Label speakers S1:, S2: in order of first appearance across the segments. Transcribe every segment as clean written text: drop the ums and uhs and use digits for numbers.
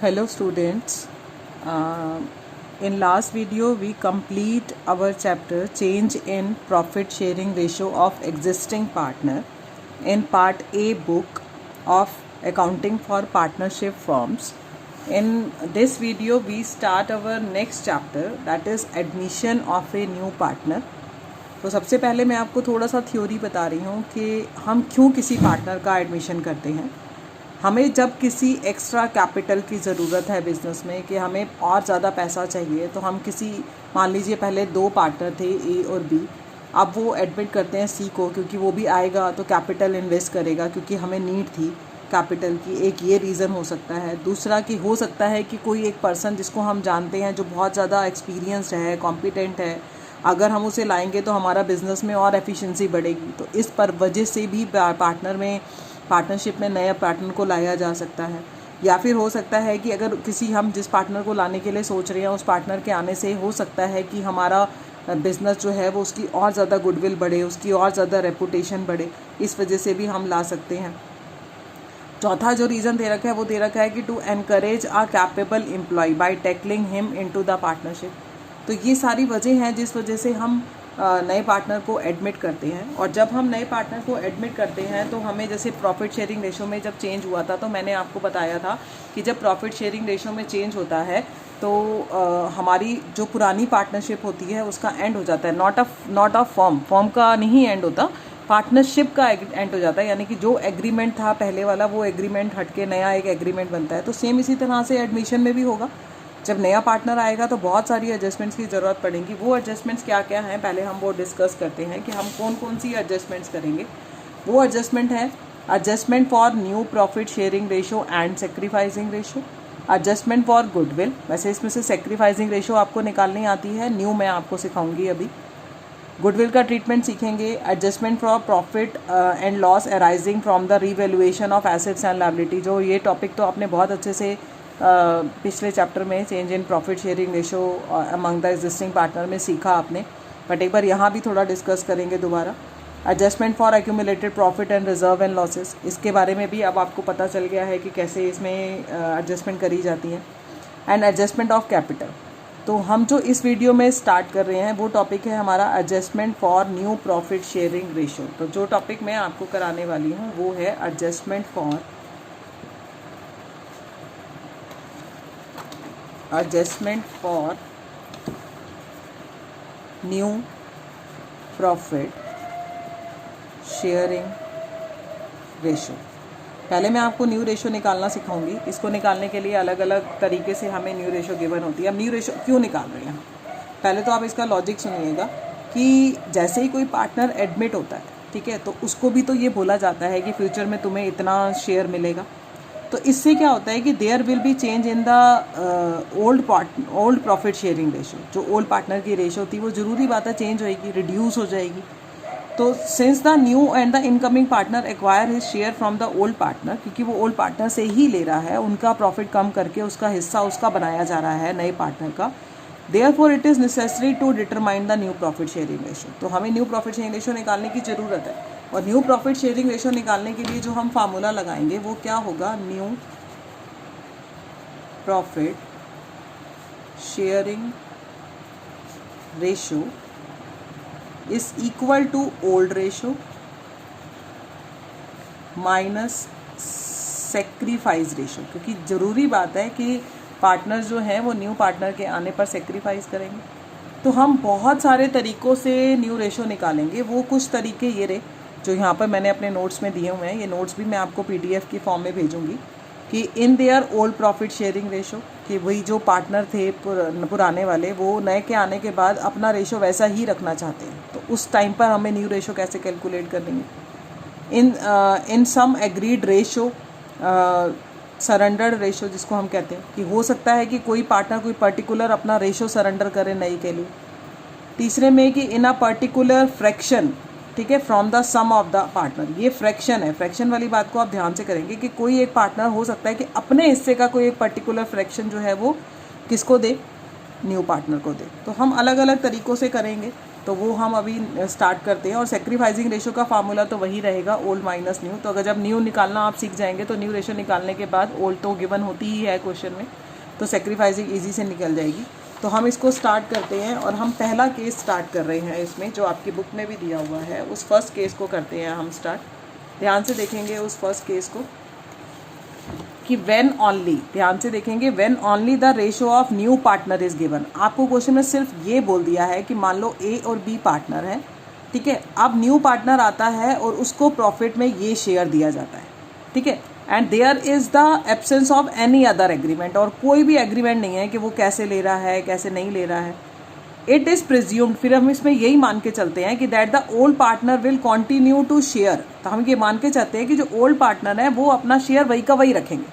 S1: Hello students. In last video we complete our chapter change in profit sharing ratio of existing partner in part A book of accounting for partnership firms. In this video we start our next chapter, that is admission of a new partner. तो सबसे पहले मैं आपको थोड़ा सा theory बता रही हूँ कि हम क्यों किसी पार्टनर का एडमिशन करते हैं। हमें जब किसी एक्स्ट्रा कैपिटल की ज़रूरत है बिज़नेस में, कि हमें और ज़्यादा पैसा चाहिए, तो हम किसी, मान लीजिए पहले 2 पार्टनर थे ए और बी, अब वो एडमिट करते हैं सी को, क्योंकि वो भी आएगा तो कैपिटल इन्वेस्ट करेगा, क्योंकि हमें नीड थी कैपिटल की। एक ये रीज़न हो सकता है। दूसरा कि हो सकता है कि कोई एक पर्सन जिसको हम जानते हैं, जो बहुत ज़्यादा एक्सपीरियंस्ड है, कॉम्पिटेंट है, अगर हम उसे लाएंगे तो हमारा बिज़नेस में और एफिशिएंसी बढ़ेगी। तो इस पर वजह से भी पार्टनरशिप में नया पार्टनर को लाया जा सकता है। या फिर हो सकता है कि अगर हम जिस पार्टनर को लाने के लिए सोच रहे हैं, उस पार्टनर के आने से हो सकता है कि हमारा बिज़नेस जो है वो उसकी और ज़्यादा गुडविल बढ़े, उसकी और ज़्यादा रेपुटेशन बढ़े। इस वजह से भी हम ला सकते हैं। चौथा जो रीज़न दे रखा है वो दे रखा है कि to encourage a capable employ by tackling him into the partnership. तो ये सारी वजह हैं जिस वजह से हम नए पार्टनर को एडमिट करते हैं। और जब हम नए पार्टनर को एडमिट करते हैं तो हमें, जैसे प्रॉफिट शेयरिंग रेशो में जब चेंज हुआ था, तो मैंने आपको बताया था कि जब प्रॉफिट शेयरिंग रेशो में चेंज होता है तो हमारी जो पुरानी पार्टनरशिप होती है उसका एंड हो जाता है। नॉट अ फॉर्म का नहीं एंड होता, पार्टनरशिप का एंड हो जाता है। यानी कि जो एग्रीमेंट था पहले वाला, वो एग्रीमेंट हट के नया एक एग्रीमेंट बनता है। तो सेम इसी तरह से एडमिशन में भी होगा। जब नया पार्टनर आएगा तो बहुत सारी एडजस्टमेंट्स की ज़रूरत पड़ेगी। वो एडजस्टमेंट्स क्या क्या हैं, पहले हम वो डिस्कस करते हैं कि हम कौन कौन सी एडजस्टमेंट्स करेंगे। वो एडजस्टमेंट है adjustment for new profit sharing ratio and sacrificing ratio, adjustment for goodwill. वैसे इसमें से सेक्रीफाइसिंग रेशो आपको निकालनी आती है, न्यू मैं आपको सिखाऊंगी अभी। गुडविल का ट्रीटमेंट सीखेंगे। Adjustment for profit and loss arising from the revaluation of assets and liability. जो ये टॉपिक तो आपने बहुत अच्छे से पिछले चैप्टर में change in profit sharing ratio among the existing partner में सीखा आपने, बट एक बार यहाँ भी थोड़ा डिस्कस करेंगे दोबारा। Adjustment for accumulated profit and reserve and losses, इसके बारे में भी अब आपको पता चल गया है कि कैसे इसमें एडजस्टमेंट करी जाती है। And adjustment of capital. तो हम जो इस वीडियो में स्टार्ट कर रहे हैं वो टॉपिक है हमारा adjustment for new profit sharing ratio. तो जो टॉपिक मैं आपको कराने वाली हूँ वो है adjustment for new profit sharing ratio. पहले मैं आपको न्यू रेशो निकालना सिखाऊंगी। इसको निकालने के लिए अलग अलग तरीके से हमें न्यू रेशो गिवन होती है। अब न्यू रेशो क्यों निकाल रहे हैं, पहले तो आप इसका लॉजिक सुनिएगा कि जैसे ही कोई पार्टनर एडमिट होता है, ठीक है, तो उसको भी तो ये बोला जाता है कि फ्यूचर में तुम्हें इतना शेयर मिलेगा। तो इससे क्या होता है कि there will be change in the old profit sharing ratio. जो ओल्ड पार्टनर की रेशो थी वो ज़रूरी बात है चेंज होएगी, रिड्यूस हो जाएगी। तो since the new and the incoming partner acquire his share from the old partner, क्योंकि वो ओल्ड पार्टनर से ही ले रहा है, उनका प्रॉफिट कम करके उसका हिस्सा उसका बनाया जा रहा है नए पार्टनर का। Therefore it is necessary to determine the new profit sharing ratio. तो हमें न्यू प्रॉफिट शेयरिंग रेशो निकालने की ज़रूरत है। और न्यू प्रॉफिट शेयरिंग रेशो निकालने के लिए जो हम फार्मूला लगाएंगे वो क्या होगा, new profit sharing ratio is equal to old ratio minus sacrifice ratio. क्योंकि ज़रूरी बात है कि पार्टनर्स जो हैं वो न्यू पार्टनर के आने पर सेक्रीफाइस करेंगे। तो हम बहुत सारे तरीक़ों से न्यू रेशो निकालेंगे। वो कुछ तरीके ये रहे जो यहाँ पर मैंने अपने नोट्स में दिए हुए हैं। ये नोट्स भी मैं आपको PDF की फॉर्म में भेजूँगी कि in their old profit sharing ratio, कि वही जो पार्टनर थे पुराने वाले, वो नए के आने के बाद अपना रेशो वैसा ही रखना चाहते हैं। तो उस टाइम पर हमें न्यू रेशो कैसे कैलकुलेट करनी है। इन सम एग्रीड रेशो, सरेंडर्ड रेशो जिसको हम कहते हैं, कि हो सकता है कि कोई पार्टनर कोई पर्टिकुलर अपना रेशो सरेंडर करे नई के लिए। तीसरे में कि इन अ पर्टिकुलर फ्रैक्शन, ठीक है, from the sum of the partner. ये फ्रैक्शन है, फ्रैक्शन वाली बात को आप ध्यान से करेंगे कि कोई एक पार्टनर हो सकता है कि अपने हिस्से का कोई एक पर्टिकुलर फ्रैक्शन जो है वो किसको दे, न्यू पार्टनर को दे। तो हम अलग अलग तरीक़ों से करेंगे। तो वो हम अभी स्टार्ट करते हैं। और सेक्रीफाइसिंग रेशो का फार्मूला तो वही रहेगा, ओल्ड माइनस न्यू। तो अगर जब न्यू निकालना आप सीख जाएंगे तो न्यू रेशो निकालने के बाद ओल्ड तो गिवन होती ही है क्वेश्चन में, तो सेक्रीफाइसिंग ईजी से निकल जाएगी। तो हम इसको स्टार्ट करते हैं और हम पहला केस स्टार्ट कर रहे हैं इसमें, जो आपकी बुक में भी दिया हुआ है। उस फर्स्ट केस को करते हैं हम स्टार्ट। ध्यान से देखेंगे उस फर्स्ट केस को कि व्हेन ओनली, ध्यान से देखेंगे, when only the ratio of new partner is given. आपको क्वेश्चन में सिर्फ ये बोल दिया है कि मान लो ए और बी पार्टनर है, ठीक है। अब न्यू पार्टनर आता है और उसको प्रॉफिट में ये शेयर दिया जाता है, ठीक है। And there is the absence of any other agreement, और कोई भी एग्रीमेंट नहीं है कि वो कैसे ले रहा है कैसे नहीं ले रहा है। इट इज़ प्रिज्यूम्ड, फिर हम इसमें यही मान के चलते हैं कि that the old partner will continue to share. तो हम ये मान के चलते हैं कि जो ओल्ड पार्टनर है वो अपना शेयर वही का वही रखेंगे,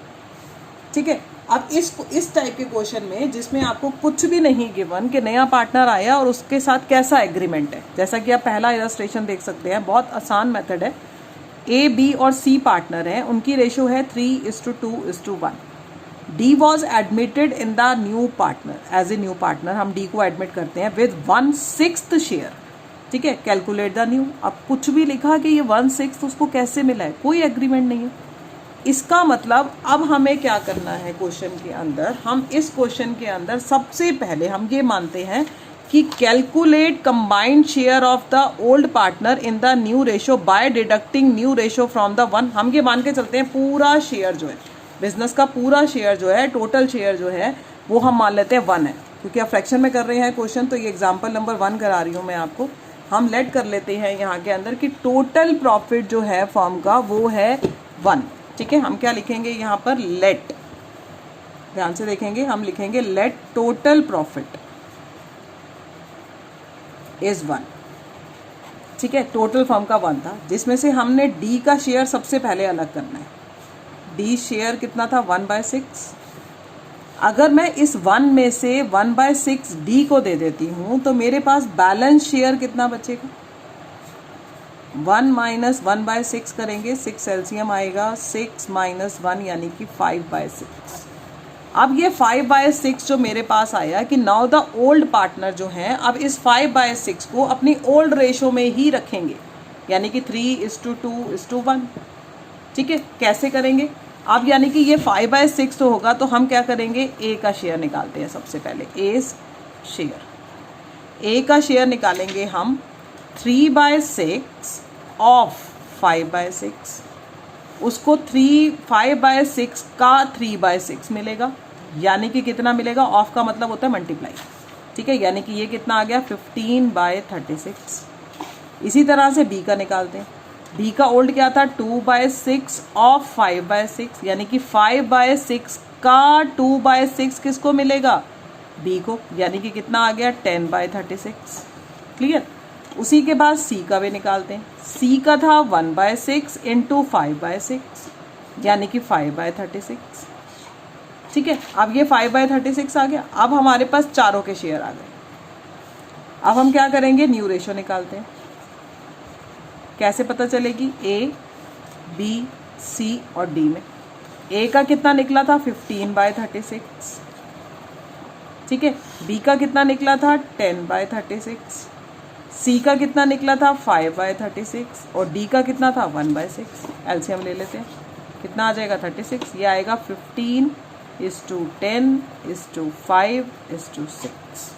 S1: ठीक है। अब इस टाइप के क्वेश्चन में जिसमें आपको कुछ भी नहीं गिवन कि नया पार्टनर आया और उसके साथ कैसा एग्रीमेंट है, जैसा कि आप पहला इलस्ट्रेशन देख सकते हैं, बहुत आसान मेथड है। ए बी और सी पार्टनर हैं, उनकी रेशो है 3:2:1। D was admitted in the new partner as a new partner, हम डी को एडमिट करते हैं विद 1/6 शेयर, ठीक है। Calculate the new. अब कुछ भी लिखा कि ये 1/6 उसको कैसे मिला है, कोई एग्रीमेंट नहीं है। इसका मतलब अब हमें क्या करना है क्वेश्चन के अंदर, हम इस क्वेश्चन के अंदर सबसे पहले हम ये मानते हैं कि calculate combined share of the old partner in the new ratio by deducting new ratio from the 1। हम ये मान के चलते हैं पूरा शेयर जो है, बिजनेस का पूरा शेयर जो है, टोटल शेयर जो है वो हम मान लेते हैं 1 है, क्योंकि आप फ्रैक्शन में कर रहे हैं क्वेश्चन, तो ये एग्जाम्पल नंबर 1 करा रही हूँ मैं आपको। हम लेट कर लेते हैं यहाँ के अंदर कि टोटल प्रॉफिट जो है फर्म का वो है 1, ठीक है। हम क्या लिखेंगे यहाँ पर, लेट, ध्यान से देखेंगे, हम लिखेंगे लेट टोटल प्रॉफिट इज 1, ठीक है। टोटल फर्म का 1 था, जिसमें से हमने डी का शेयर सबसे पहले अलग करना है। डी शेयर कितना था, 1/6। अगर मैं इस 1 में से 1/6 डी को दे देती हूँ तो मेरे पास बैलेंस शेयर कितना बचेगा, 1 - 1/6 करेंगे, 6 एलसीएम आएगा, 6 - 1 यानी कि 5/6। अब ये 5/6 जो मेरे पास आया कि नाउ द ओल्ड पार्टनर जो हैं अब इस 5/6 को अपनी ओल्ड रेशो में ही रखेंगे, यानी कि 3:2:1, ठीक है। कैसे करेंगे अब, यानी कि ये 5/6 तो होगा, तो हम क्या करेंगे, ए का शेयर निकालते हैं सबसे पहले। ए शेयर, ए का शेयर निकालेंगे हम 3/6 ऑफ 5/6, उसको 5/6 का 3/6 मिलेगा, यानी कि कितना मिलेगा, ऑफ का मतलब होता है मल्टीप्लाई, ठीक है। यानी कि ये कितना आ गया, 15/36। इसी तरह से बी का निकालते हैं। बी का ओल्ड क्या था, 2/6 ऑफ 5/6, यानी कि 5/6 का 2/6 किसको मिलेगा, बी को, यानी कि कितना आ गया, 10/36। क्लियर। उसी के बाद सी का भी निकालते हैं। सी का था 1/6 इंटू 5/6, यानी कि 5/36, ठीक है। अब ये 5/36 आ गया। अब हमारे पास चारों के शेयर आ गए। अब हम क्या करेंगे, न्यू रेशो निकालते हैं। कैसे पता चलेगी, ए बी सी और डी में ए का कितना निकला था, 15/36, ठीक है। बी का कितना निकला था, 10/36, सी का कितना निकला था, 5/36, और डी का कितना था, 1/6। एलसीएम ले लेते हैं, कितना आ जाएगा, 36। ये आएगा 15:10:5:6।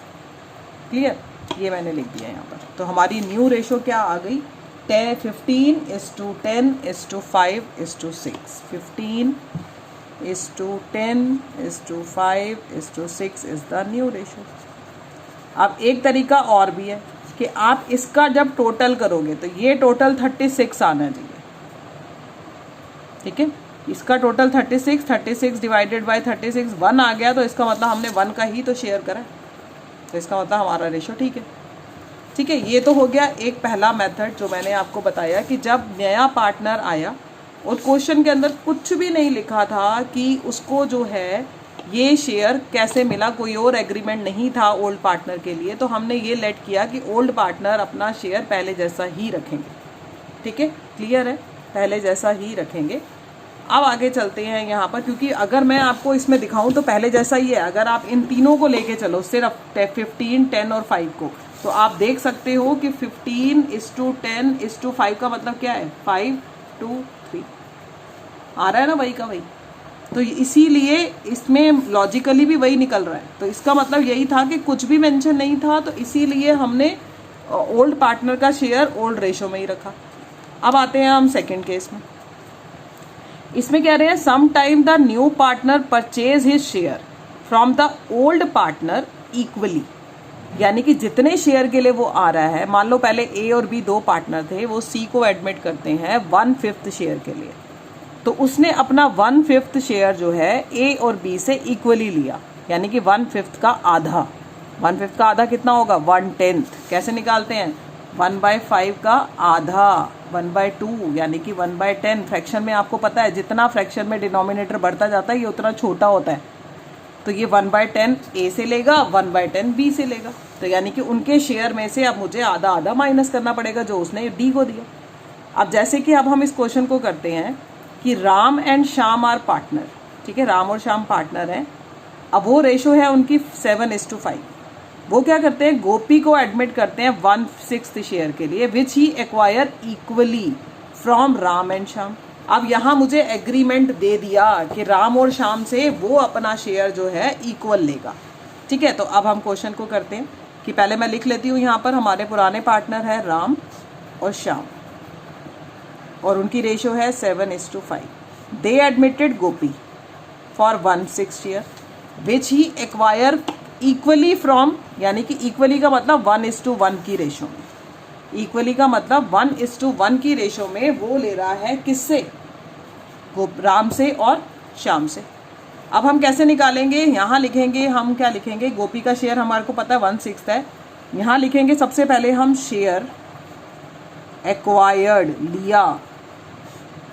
S1: क्लियर, ये मैंने लिख दिया यहाँ पर। तो हमारी न्यू रेशो क्या आ गई, 15:10:5:6। 15:10:5:6 इज द न्यू रेशो। अब एक तरीका और भी है कि आप इसका जब टोटल करोगे तो ये टोटल 36 आना चाहिए, ठीक है। इसका टोटल 36 डिवाइडेड बाय 36 1 आ गया, तो इसका मतलब हमने 1 का ही तो शेयर करा, तो इसका मतलब हमारा रेशो ठीक है, ठीक है। ये तो हो गया एक पहला मेथड जो मैंने आपको बताया कि जब नया पार्टनर आया और क्वेश्चन के अंदर कुछ भी नहीं लिखा था कि उसको जो है ये शेयर कैसे मिला, कोई और एग्रीमेंट नहीं था ओल्ड पार्टनर के लिए, तो हमने ये लेट किया कि ओल्ड पार्टनर अपना शेयर पहले जैसा ही रखेंगे, ठीक है। क्लियर है, पहले जैसा ही रखेंगे। अब आगे चलते हैं यहाँ पर, क्योंकि अगर मैं आपको इसमें दिखाऊं तो पहले जैसा ही है। अगर आप इन तीनों को लेके चलो, सिर्फ 15, 10 और 5 को, तो आप देख सकते हो कि 15:10:5 का मतलब क्या है, 5:2:3 आ रहा है ना, वही का वही। तो इसीलिए इसमें लॉजिकली भी वही निकल रहा है। तो इसका मतलब यही था कि कुछ भी मेंशन नहीं था, तो इसीलिए हमने ओल्ड पार्टनर का शेयर ओल्ड रेशो में ही रखा। अब आते हैं हम सेकंड केस में। इसमें कह रहे हैं some time the new partner purchase his share from the old partner equally, यानी कि जितने शेयर के लिए वो आ रहा है, मान लो पहले ए और बी दो पार्टनर थे, वो सी को एडमिट करते हैं 1/5 शेयर के लिए, तो उसने अपना 1/5 शेयर जो है ए और बी से इक्वली लिया, यानी कि 1/5 का आधा। 1/5 का आधा कितना होगा, 1/10। कैसे निकालते हैं, 1/5 का आधा 1/2, यानी कि 1/10। फ्रैक्शन में आपको पता है जितना फ्रैक्शन में डिनोमिनेटर बढ़ता जाता है ये उतना छोटा होता है, तो ये 1/10 ए से लेगा, 1/10 बी से लेगा। तो यानी कि उनके शेयर में से अब मुझे आधा आधा माइनस करना पड़ेगा जो उसने डी को दिया। अब जैसे कि अब हम इस क्वेश्चन को करते हैं कि Ram and Shyam are partner, ठीक है, राम और श्याम पार्टनर हैं। अब वो रेशो है उनकी 7:5। वो क्या करते हैं, गोपी को एडमिट करते हैं 1/6 शेयर के लिए, which he acquire equally from Ram and Shyam. अब यहाँ मुझे एग्रीमेंट दे दिया कि राम और श्याम से वो अपना शेयर जो है इक्वल लेगा, ठीक है। तो अब हम क्वेश्चन को करते हैं कि पहले मैं लिख लेती हूँ, यहाँ पर हमारे पुराने पार्टनर है राम और श्याम और उनकी रेशो है 7:5। They admitted Gopi for 1/6 share which he acquire equally from, यानी कि इक्वली का मतलब 1:1 की रेशो में, इक्वली का मतलब 1:1 की रेशो में वो ले रहा है किससे, राम से और श्याम से। अब हम कैसे निकालेंगे, यहाँ लिखेंगे हम, क्या लिखेंगे, गोपी का शेयर हमारे को पता है 1/6 है। यहाँ लिखेंगे सबसे पहले हम शेयर एक्वायर्ड लिया,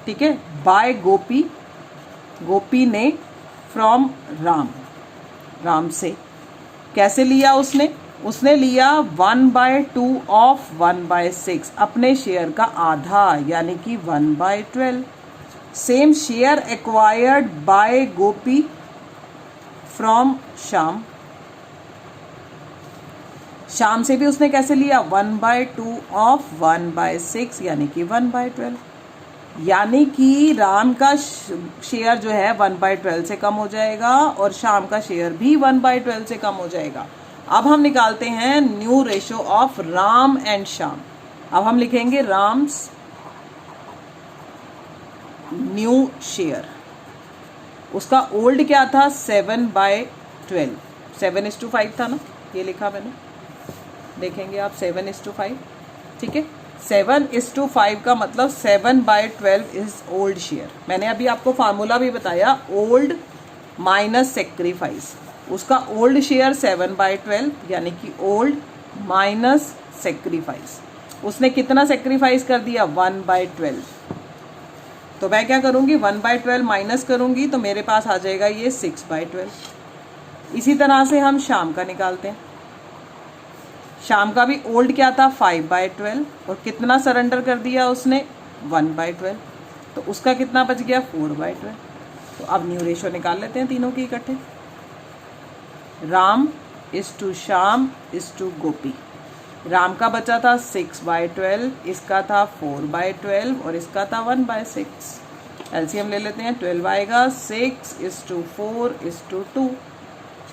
S1: ठीक है, बाय गोपी, गोपी ने फ्रॉम राम, राम से। कैसे लिया उसने लिया 1/2 ऑफ 1/6, अपने शेयर का आधा, यानी कि 1/12। Same share acquired by Gopi from Shyam, Shyam से भी उसने कैसे लिया 1/2 ऑफ 1/6, यानी कि 1/12। यानी कि राम का शेयर जो है 1/12 से कम हो जाएगा और श्याम का शेयर भी 1/12 से कम हो जाएगा। अब हम निकालते हैं new ratio of Ram and Shyam. अब हम लिखेंगे राम्स न्यू शेयर, उसका ओल्ड क्या था 7/12, 7:5 था ना, ये लिखा मैंने, देखेंगे आप 7:5, ठीक है। 7:5 का मतलब 7/12 इज ओल्ड शेयर। मैंने अभी आपको फार्मूला भी बताया, ओल्ड माइनस सेक्रीफाइस, उसका ओल्ड शेयर 7/12, यानी कि ओल्ड माइनस सेक्रीफाइस। उसने कितना सेक्रीफाइस कर दिया 1/12, तो मैं क्या करूँगी 1/12 माइनस करूँगी तो मेरे पास आ जाएगा ये 6/12। इसी तरह से हम श्याम का निकालते हैं। श्याम का भी ओल्ड क्या था 5/12 और कितना सरेंडर कर दिया उसने 1/12, तो उसका कितना बच गया 4/12। तो अब न्यू रेशो निकाल लेते हैं तीनों की इकट्ठे। Ram is two Shyam is two Gopi. Ram का बचा था 6/12, इसका था 4/12 और इसका था 1/6। एलसीएम ले लेते हैं, 12 आएगा, 6:4:2।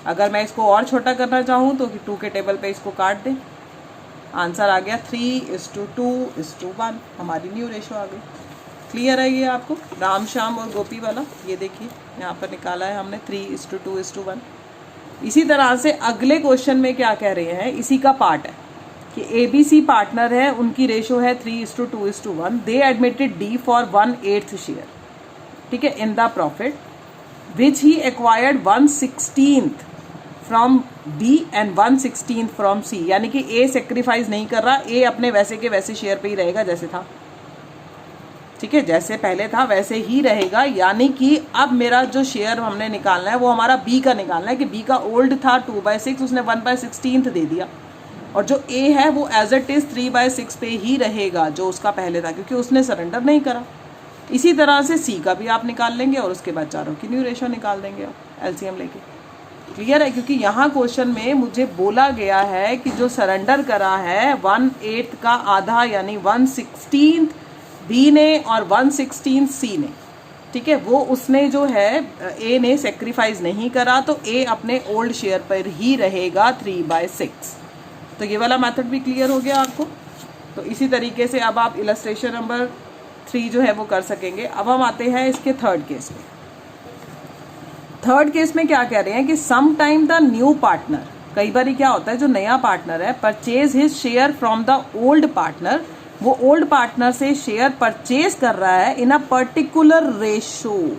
S1: अगर मैं इसको और छोटा करना चाहूँ तो 2 के टेबल पे इसको काट दें, आंसर आ गया 3:2:1। हमारी न्यू रेशो आ गई। क्लियर है ये आपको, राम श्याम और गोपी वाला, ये देखिए यहाँ पर निकाला है हमने 3:2:1। इसी तरह से अगले क्वेश्चन में क्या कह रहे हैं, इसी का पार्ट है कि ABC पार्टनर है, उनकी रेशो है 3:2:1। They admitted D for 1/8 share, ठीक है, in the profit which he acquired 1/16 from B and 1/16 from C. यानी कि ए सेक्रीफाइस नहीं कर रहा, ए अपने वैसे के वैसे शेयर पे ही रहेगा जैसे था, ठीक है, जैसे पहले था वैसे ही रहेगा। यानी कि अब मेरा जो शेयर हमने निकालना है वो हमारा बी का निकालना है कि बी का ओल्ड था 2/6, उसने 1/16 दे दिया, और जो ए है वो एज इट इज 3/6 पे ही रहेगा जो उसका पहले था, क्योंकि उसने सरेंडर नहीं करा। इसी तरह से सी का भी आप निकाल लेंगे और उसके बाद चारों की न्यू रेशो निकाल देंगे आप एलसीएम लेके। क्लियर है, क्योंकि यहाँ क्वेश्चन में मुझे बोला गया है कि जो सरेंडर करा है 1/8 का आधा यानी 1/16 बी ने और 1/16 सी ने, ठीक है, वो उसने जो है ए ने सेक्रीफाइस नहीं करा, तो ए अपने ओल्ड शेयर पर ही रहेगा 3/6। तो ये वाला मेथड भी क्लियर हो गया आपको। तो इसी तरीके से अब आप इलस्ट्रेशन नंबर 3 जो है वो कर सकेंगे। अब हम आते हैं इसके थर्ड केस में। थर्ड केस में क्या कह रहे हैं कि some time the new partner, कई बार क्या होता है जो नया पार्टनर है purchase his share from the old partner, वो ओल्ड पार्टनर से शेयर परचेज कर रहा है इन अ पर्टिकुलर रेशो।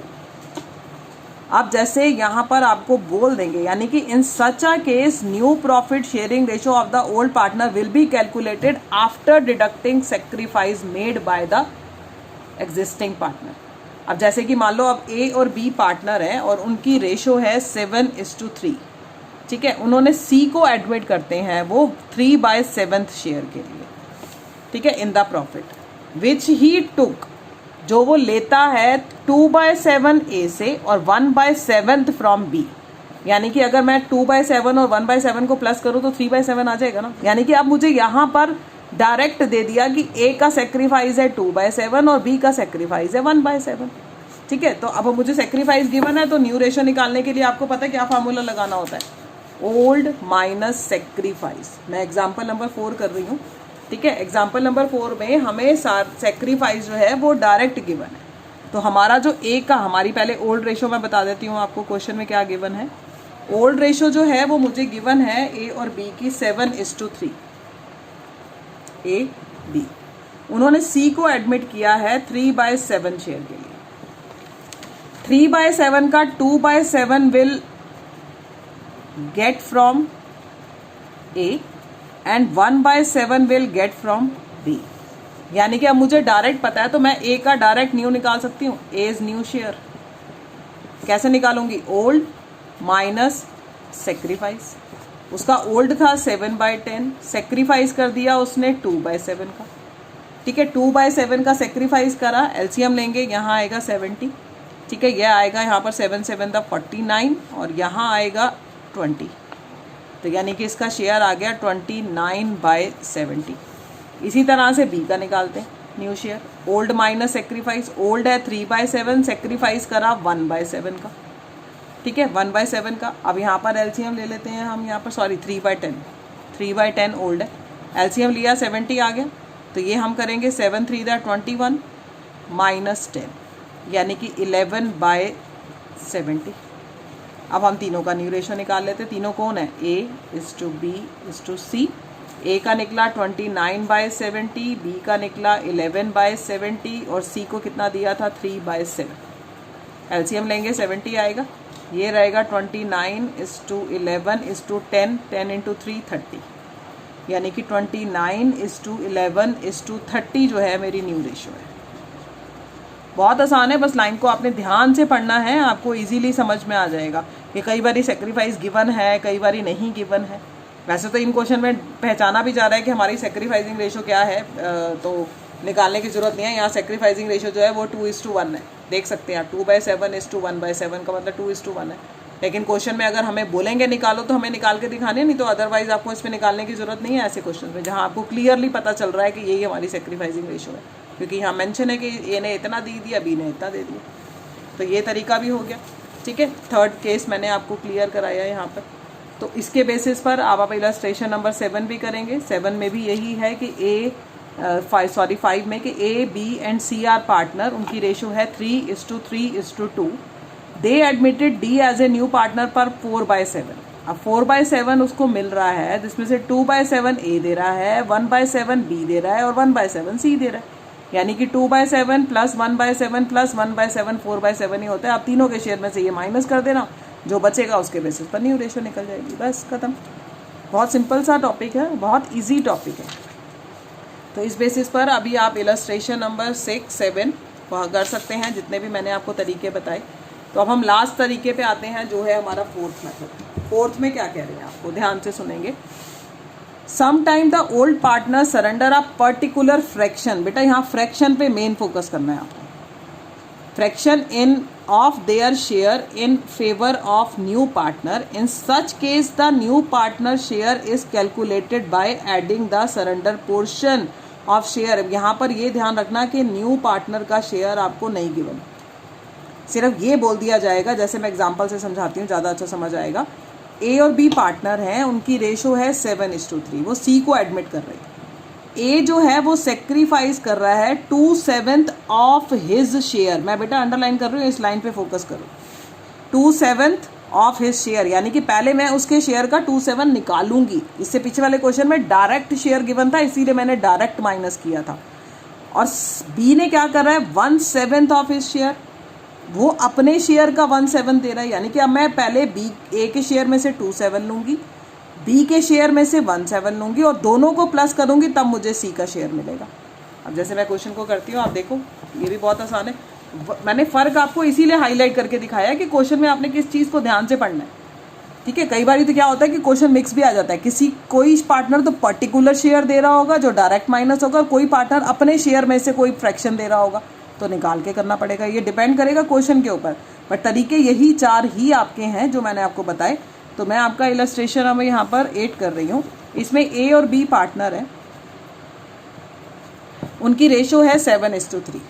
S1: अब जैसे यहां पर आपको बोल देंगे यानी कि in such a case new profit sharing ratio of the old partner will be calculated after deducting sacrifice made by the existing partner. अब जैसे कि मान लो अब ए और बी पार्टनर हैं और उनकी रेशो है 7:3, ठीक है, उन्होंने सी को एडमिट करते हैं वो 3/7 शेयर के लिए, ठीक है, इन द प्रॉफिट विच ही टुक, जो वो लेता है 2/7 ए से और 1/7 फ्रॉम बी। यानी कि अगर मैं 2/7 और 1/7 को प्लस करूं तो 3/7 आ जाएगा ना। यानी कि अब मुझे यहां पर डायरेक्ट दे दिया कि ए का सेक्रीफाइस है 2/7 और बी का सेक्रीफाइस है 1/7, ठीक है। तो अब मुझे सेक्रीफाइस गिवन है तो न्यू रेशो निकालने के लिए आपको पता है क्या फार्मूला लगाना होता है, ओल्ड माइनस सेक्रीफाइस। मैं एग्जाम्पल नंबर 4 कर रही हूँ, ठीक है। एग्जाम्पल नंबर 4 में हमें सेक्रीफाइस जो है वो डायरेक्ट गिवन है। तो हमारा जो ए का, हमारी पहले ओल्ड रेशो मैं बता देती हूँ आपको क्वेश्चन में क्या गिवन है। ओल्ड रेशो जो है वो मुझे गिवन है ए और बी की 7:3, ए बी। उन्होंने सी को एडमिट किया है 3/7 शेयर के लिए। 3/7 का 2/7 will get from A and 1/7 will get from B. यानी कि अब मुझे डायरेक्ट पता है तो मैं ए का डायरेक्ट न्यू निकाल सकती हूँ, ए इज न्यू शेयर। कैसे निकालूंगी, ओल्ड माइनस सेक्रीफाइस। उसका ओल्ड था 7/10, सेक्रीफाइस कर दिया उसने 2/7 का, ठीक है। 2/7 का सेक्रीफाइस करा, एलसीएम लेंगे, यहाँ आएगा 70, ठीक है। यह आएगा यहाँ पर 7/7 = 49 और यहाँ आएगा 20, तो यानी कि इसका शेयर आ गया 29/70। इसी तरह से बी का निकालते हैं new share, old minus sacrifice. Old है 3/7, सेक्रीफाइस करा 1/7 का, ठीक है, 1/7 का। अब यहाँ पर एलसीएम ले लेते हैं हम, यहाँ पर सॉरी 3/10 ओल्ड है, एलसीएम लिया 70 आ गया। तो ये हम करेंगे 7×3 = 21 - 10 यानी कि 11/70। अब हम तीनों का न्यू रेशो निकाल लेते हैं। तीनों कौन है, A:B:C। ए का निकला 29/70, बी का निकला 11/70 और सी को कितना दिया था 3/7। एलसीएम लेंगे 70 आएगा, ये रहेगा 29:11:10, 10 × 3 30, यानी कि 29:11:30 जो है मेरी न्यू रेशो है। बहुत आसान है, बस लाइन को आपने ध्यान से पढ़ना है, आपको इजीली समझ में आ जाएगा कि कई बारी सेक्रीफाइस गिवन है, कई बारी नहीं गिवन है। वैसे तो इन क्वेश्चन में पहचाना भी जा रहा है कि हमारी सेक्रीफाइसिंग रेशो क्या है, तो निकालने की जरूरत नहीं है। यहाँ सेक्रीफाइसिंग रेशो जो है वो 2:1 है, देख सकते हैं आप। 2/7:1/7 का मतलब 2:1 है। लेकिन क्वेश्चन में अगर हमें बोलेंगे निकालो तो हमें निकाल के दिखाने, नहीं तो अदरवाइज आपको इसमें निकालने की जरूरत नहीं है ऐसे क्वेश्चन में जहाँ आपको क्लियरली पता चल रहा है कि यही हमारी सेक्रीफाइसिंग रेशो है, क्योंकि यहाँ मेंशन है कि ए ने इतना दे दिया, बी ने इतना दे दिया। तो ये तरीका भी हो गया, ठीक है। थर्ड केस मैंने आपको क्लियर कराया यहाँ पर। तो इसके बेसिस पर आप इलस्ट्रेशन नंबर 7 भी करेंगे। 7 में भी यही है कि 5 में कि A, B and C are partner, उनकी रेशो है 3:3:2। They admitted D as a new partner पर 4/7। अब 4/7 उसको मिल रहा है, जिसमें से 2/7 ए दे रहा है, 1/7 बी दे रहा है और 1/7 सी दे रहा है। यानी कि 2/7 + 1/7 + 1/7 4/7 ही होता है। आप तीनों के शेयर में से ये माइनस कर देना, जो बचेगा उसके बेसिस पर न्यू रेशो निकल जाएगी, बस खत्म। बहुत सिंपल सा टॉपिक है, बहुत इजी टॉपिक है। तो इस बेसिस पर अभी आप इलस्ट्रेशन नंबर 6, 7 कर सकते हैं, जितने भी मैंने आपको तरीके बताए। तो अब हम लास्ट तरीके पे आते हैं, जो है हमारा फोर्थ मेथड। फोर्थ में क्या कह रहे हैं आपको ध्यान से सुनेंगे। Some time the old partner surrender a particular fraction. बेटा यहाँ फ्रैक्शन पे मेन फोकस करना है आपको। Fraction in of their share in favor of new partner. In such case, the new partner share is calculated by adding the surrender portion of share. यहाँ पर ये ध्यान रखना कि न्यू पार्टनर का शेयर आपको नहीं गिवन, सिर्फ ये बोल दिया जाएगा, जैसे मैं एग्जांपल से समझाती हूँ ज़्यादा अच्छा समझ आएगा। ए और बी पार्टनर हैं, उनकी रेशो है 7:3, वो सी को एडमिट कर रही है। ए जो है वो सेक्रीफाइस कर रहा है 2/7 ऑफ हिज शेयर। मैं बेटा अंडरलाइन कर रही हूँ, इस लाइन पे फोकस करो। 2/7 ऑफ हिज शेयर, यानी कि पहले मैं उसके शेयर का 2/7 निकालूंगी। इससे पीछे वाले क्वेश्चन में डायरेक्ट शेयर गिवन था, इसीलिए मैंने डायरेक्ट माइनस किया था। और बी ने क्या कर रहा है, 1/7 ऑफ हिज शेयर, वो अपने शेयर का 1/7 दे रहा है। यानी कि अब मैं पहले बी ए के शेयर में से 2/7 लूंगी, बी के शेयर में से 1/7 लूंगी और दोनों को प्लस करूंगी, तब मुझे सी का शेयर मिलेगा। अब जैसे मैं क्वेश्चन को करती हूँ, आप देखो ये भी बहुत आसान है। मैंने फ़र्क आपको इसीलिए हाईलाइट करके दिखाया है कि क्वेश्चन में आपने किस चीज़ को ध्यान से पढ़ना है। ठीक है, कई बार तो क्या होता है कि क्वेश्चन मिक्स भी आ जाता है, कोई पार्टनर तो पर्टिकुलर शेयर दे रहा होगा जो डायरेक्ट माइनस होगा, कोई पार्टनर अपने शेयर में से कोई फ्रैक्शन दे रहा होगा, तो निकाल के करना पड़ेगा। ये डिपेंड करेगा क्वेश्चन के ऊपर, बट तरीके यही 4 ही आपके हैं जो मैंने आपको बताए। तो मैं आपका इलस्ट्रेशन अब यहाँ पर 8 कर रही हूँ। इसमें ए और बी पार्टनर है, उनकी रेशो है 7:3।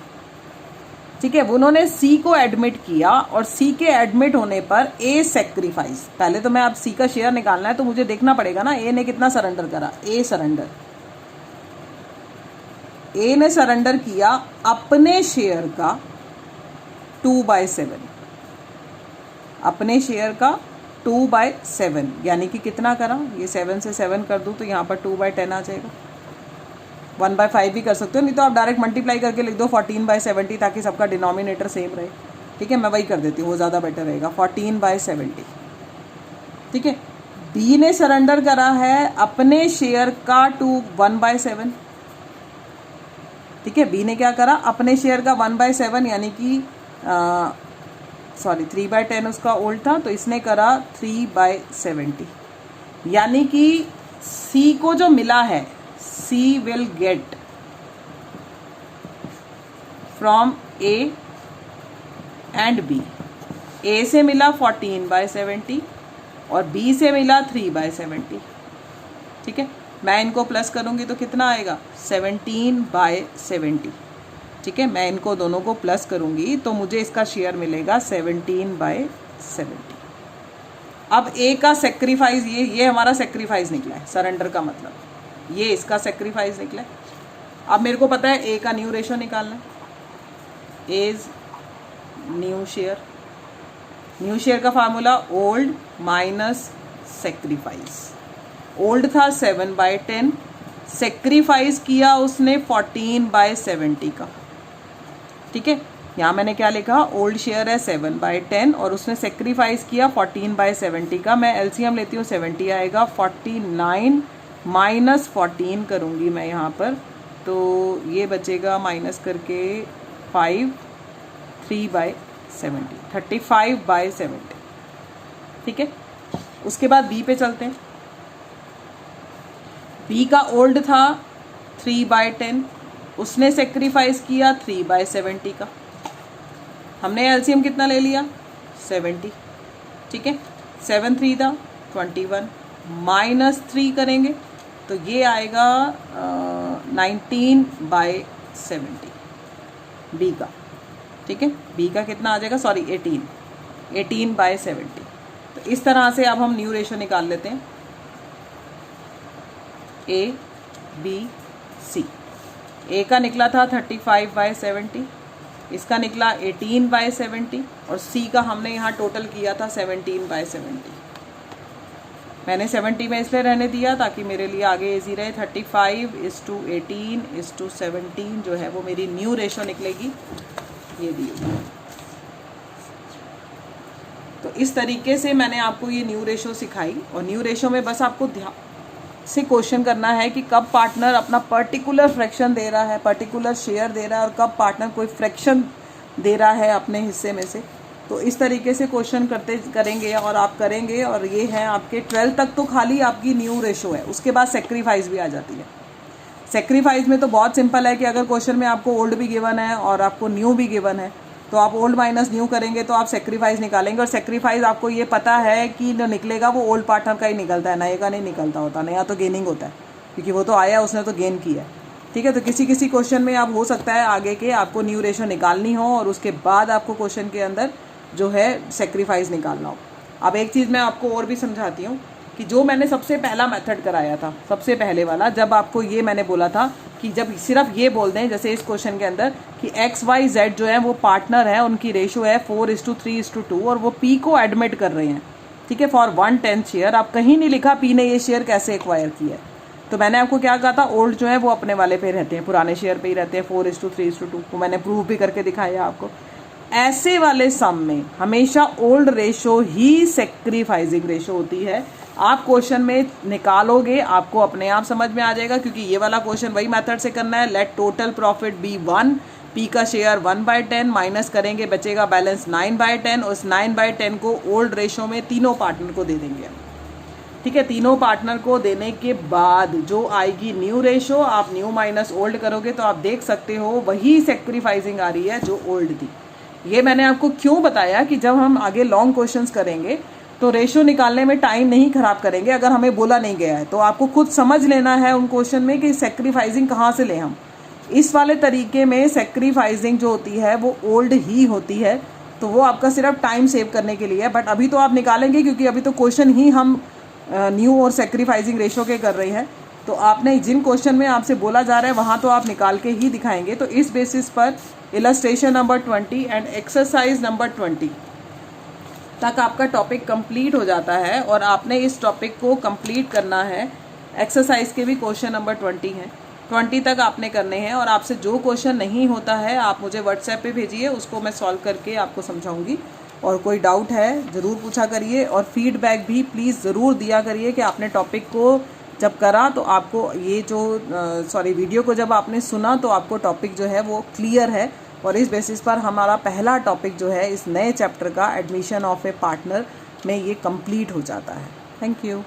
S1: ठीक है, उन्होंने सी को एडमिट किया और सी के एडमिट होने पर ए सेक्रीफाइस, पहले तो मैं अब सी का शेयर निकालना है तो मुझे देखना पड़ेगा ना ए ने कितना सरेंडर करा। ए ने सरेंडर किया अपने शेयर का 2/7, अपने शेयर का 2/7, यानी कि कितना करा, ये 7 से 7 कर दूँ तो यहाँ पर 2/10 आ जाएगा। 1/5 भी कर सकते हो, नहीं तो आप डायरेक्ट मल्टीप्लाई करके लिख दो 14/70, ताकि सबका डिनोमिनेटर सेम रहे। ठीक है, मैं वही कर देती हूँ, वो ज़्यादा बेटर रहेगा, 14/70। ठीक है, बी ने सरेंडर करा है अपने शेयर का 1/7। ठीक है, बी ने क्या करा, अपने शेयर का 1/7, यानी कि 3/10 उसका ओल्ड था, तो इसने करा 3/70। यानी कि सी को जो मिला है, C will get from A and B. A से मिला 14/70 और बी से मिला 3/70। ठीक है, मैं इनको प्लस करूंगी तो कितना आएगा, 17/70। ठीक है, मैं इनको दोनों को प्लस करूंगी तो मुझे इसका शेयर मिलेगा 17/70। अब ए का सेक्रीफाइस, ये हमारा सेक्रीफाइस निकला है, सरेंडर का मतलब ये इसका सेक्रीफाइस निकला है। अब मेरे को पता है ए का न्यू रेशो निकालना है, एज न्यू शेयर का formula old minus sacrifice. Old था 7/10, सेक्रीफाइस किया उसने 14/70 का। ठीक है, यहाँ मैंने क्या लिखा, ओल्ड शेयर है 7/10 और उसने सेक्रीफाइस किया 14/70 का। मैं एलसीएम लेती हूँ, 70 आएगा। 49 माइनस 14 करूँगी मैं यहाँ पर, तो ये बचेगा माइनस करके 5, 3/70, 35/70। ठीक है, उसके बाद बी पे चलते हैं। बी का ओल्ड था 3/10, उसने सेक्रीफाइस किया 3/70 का। हमने एलसीएम कितना ले लिया, 70। ठीक है, 7 3 था 21, माइनस 3 करेंगे तो ये आएगा 19/70 बी का। ठीक है, बी का कितना आ जाएगा, 18/70। तो इस तरह से अब हम न्यू रेशो निकाल लेते हैं, ए बी सी। ए का निकला था 35/70, इसका निकला 18/70 और सी का हमने यहाँ टोटल किया था 17/70। मैंने 70 में इसलिए रहने दिया ताकि मेरे लिए आगे इजी रहे। 35:18:17 जो है वो मेरी न्यू रेशो निकलेगी, ये दी। तो इस तरीके से मैंने आपको ये न्यू रेशो सिखाई। और न्यू रेशो में बस आपको ध्यान से क्वेश्चन करना है कि कब पार्टनर अपना पर्टिकुलर फ्रैक्शन दे रहा है, पर्टिकुलर शेयर दे रहा है, और कब पार्टनर कोई फ्रैक्शन दे रहा है अपने हिस्से में से। तो इस तरीके से क्वेश्चन करेंगे और आप करेंगे। और ये है आपके 12 तक तो खाली आपकी न्यू रेशो है, उसके बाद सेक्रीफाइस भी आ जाती है। सेक्रीफाइस में तो बहुत सिंपल है कि अगर क्वेश्चन में आपको ओल्ड भी गिवन है और आपको न्यू भी गिवन है तो आप ओल्ड माइनस न्यू करेंगे तो आप सेक्रीफाइस निकालेंगे, और सेक्रीफाइस आपको ये पता है कि जो निकलेगा वो ओल्ड पार्टनर का ही निकलता है, नए का नहीं निकलता होता, नया तो गेनिंग होता है क्योंकि वो तो आया, उसने तो गेन किया। ठीक है, तो किसी किसी क्वेश्चन में आप हो सकता है आगे के आपको न्यू रेशो निकालनी हो और उसके बाद आपको क्वेश्चन के अंदर जो है सेक्रीफाइस निकालना हो। अब एक चीज़ मैं आपको और भी समझाती हूँ कि जो मैंने सबसे पहला मेथड कराया था, सबसे पहले वाला, जब आपको ये मैंने बोला था कि जब सिर्फ ये बोल दें, जैसे इस क्वेश्चन के अंदर कि XYZ जो है वो पार्टनर है, उनकी रेशो है 4:3:2 और वो P को एडमिट कर रहे हैं, ठीक है, फॉर 1/10 शेयर। आप कहीं नहीं लिखा P ने ये शेयर कैसे एक्वायर किया है। तो मैंने आपको क्या कहा था, ओल्ड जो है वो अपने वाले पे रहते हैं, पुराने शेयर पे ही रहते हैं, 4:3:2 को मैंने प्रूव भी करके दिखाया आपको। ऐसे वाले सम में हमेशा ओल्ड रेशो ही सेक्रीफाइसिंग रेशो होती है। आप क्वेश्चन में निकालोगे, आपको अपने आप समझ में आ जाएगा, क्योंकि ये वाला क्वेश्चन वही मेथड से करना है। Let total profit be 1, P का शेयर 1/10, माइनस करेंगे, बचेगा बैलेंस 9/10। उस 9/10 को ओल्ड रेशो में तीनों पार्टनर को दे देंगे। ठीक है, तीनों पार्टनर को देने के बाद जो आएगी न्यू रेशो, आप न्यू माइनस ओल्ड करोगे तो आप देख सकते हो वही सेक्रीफाइसिंग आ रही है जो ओल्ड थी। ये मैंने आपको क्यों बताया कि जब हम आगे लॉन्ग क्वेश्चंस करेंगे तो रेशो निकालने में टाइम नहीं खराब करेंगे अगर हमें बोला नहीं गया है। तो आपको खुद समझ लेना है उन क्वेश्चन में कि सेक्रीफाइसिंग कहाँ से लें हम। इस वाले तरीके में सेक्रीफाइसिंग जो होती है वो ओल्ड ही होती है, तो वो आपका सिर्फ टाइम सेव करने के लिए है। बट अभी तो आप निकालेंगे क्योंकि अभी तो क्वेश्चन ही हम न्यू और सेक्रीफाइसिंग रेशो के कर रहे हैं। तो आपने जिन क्वेश्चन में आपसे बोला जा रहा है वहाँ तो आप निकाल के ही दिखाएंगे। तो इस बेसिस पर illustration number 20 and exercise number 20 तक आपका टॉपिक कंप्लीट हो जाता है और आपने इस टॉपिक को कंप्लीट करना है। एक्सरसाइज के भी क्वेश्चन नंबर 20 हैं, 20 तक आपने करने हैं। और आपसे जो क्वेश्चन नहीं होता है आप मुझे व्हाट्सएप पे भेजिए, उसको मैं सॉल्व करके आपको समझाऊंगी। और कोई डाउट है ज़रूर पूछा करिए, और फीडबैक भी प्लीज़ ज़रूर दिया करिए कि आपने टॉपिक को जब करा तो आपको ये जो वीडियो को जब आपने सुना तो आपको टॉपिक जो है वो क्लियर है। और इस बेसिस पर हमारा पहला टॉपिक जो है इस नए चैप्टर का एडमिशन ऑफ ए पार्टनर में ये कंप्लीट हो जाता है। Thank you.